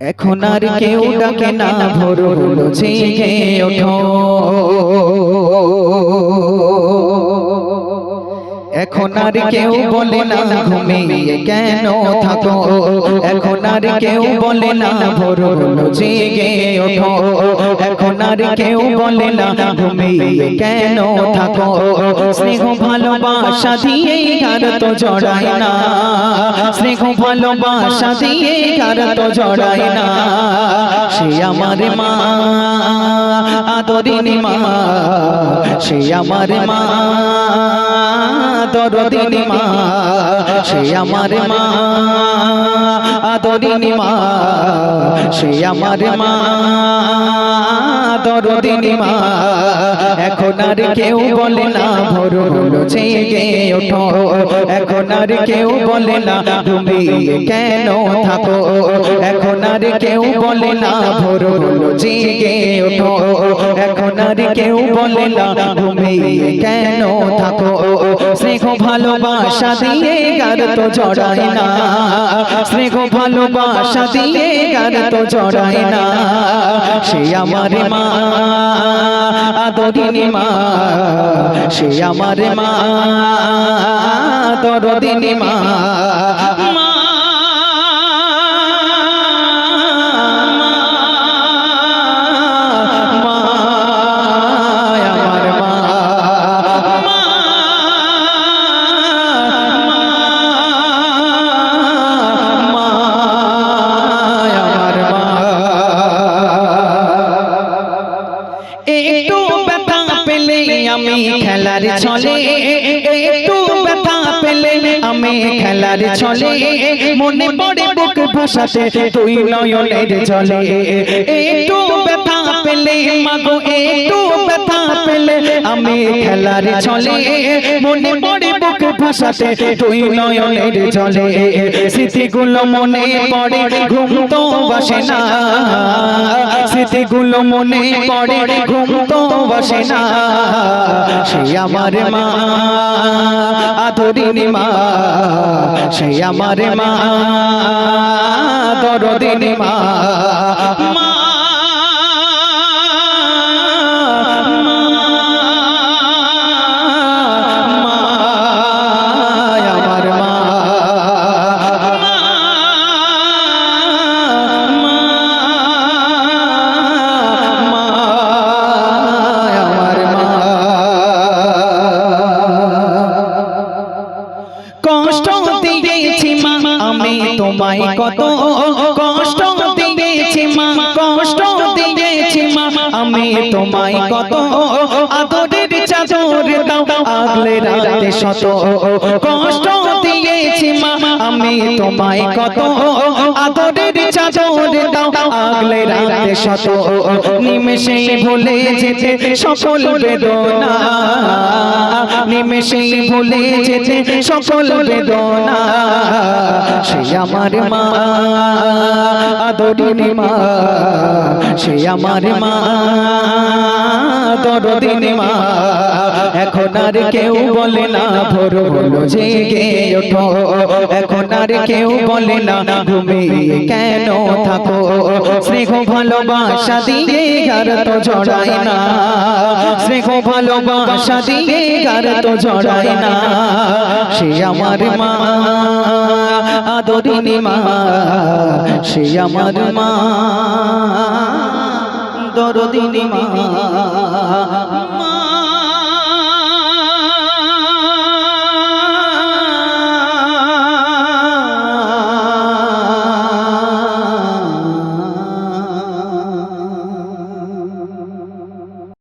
এখন আর কেউ ডাকে না ভোর হলো জেগে ওঠো, এখন আর কেউ বলে না ঘুমিয়ে কেন থাকো, এখন আর কেউ বলে না ভোর হলো জেগে ওঠো, এখন আর কেউ বলে না ঘুমিয়ে কেন থাকো। স্নেহ ভালোবাসা দিয়ে আর তো জড়ায় না, স্নেহ ভালোবাসা দিয়ে আর তো জড়ায় না। সে আমার মা আদরিনী মা, সে আমার মা দরদিনী মা, সে আমার মা আদরিনী মা, সে আমার মা দরদিনী মা। এখন আর কেউ বলে না ভোর হলো জেগে ওঠো, এখন আর কেউ বলে না ঘুমিয়ে কেন থাকো, এখন আর কেউ বলে না ভোর হলো জেগে ওঠো, এখন আর কেউ বলে না ঘুমিয়ে কেন থাকো। স্নেহ ভালোবাসা দিয়ে আর তো জড়ায় না, স্নেহ ভালোবাসা দিয়ে আর তো জড়ায় না। সে আমার মা আদরিনী মা, সে আমার মা দরদিনী মা। একটু ব্যথা পেলে আমি খেলার ছলে, একটু ব্যথা পেলে আমি খেলার ছলে, মনে পড়ে বুক ভাসাতে তুই নয়নের জলে। একটু ব্যথা পেলে মাগো, একটু ব্যথা পেলে আমি খেলার ছলে, মনে পড়ে বুক ভাসাতে তুই নয়নের জলে। স্মৃতিগুলো মনে পড়ে ঘুম তো বসে না, স্মৃতিগুলো মনে পড়ে ঘুম তো বসে না। সে আমার মা আদরিনী মা, সে আমার মা দরদিনী মা। কষ্ট দিয়েছি মা আমি তোমায় কত, কষ্ট দিয়েছি মা, কষ্ট দিয়েছি মা আমি তোমায় কত। আদরের চাদর দাও আগলে রাতে শত, কষ্ট দিয়েছি মা আমি তোমায় কত। আদরের চাদর দাও আগলে রাতে শত, নিমেষে ভুলে যেতে সকল বেদনা, নিমেষে ভুলে যেতে সকল বেদনা। সে আমার মা আদরিনী মা, সে আমার মা দরদিনী মা। এখন আর কেউ বলে না ভোর হলো জেগে ওঠো, এখন আর কেউ বলে না ঘুমিয়ে কেন থাকো। স্নেহ ভালোবাসা দিয়ে আর তো জড়ায় না, স্নেহ ভালোবাসা দিয়ে আর তো জড়ায় না। সে আমার মা আদরিনী মা, সে আমার মা দরদিনী মা।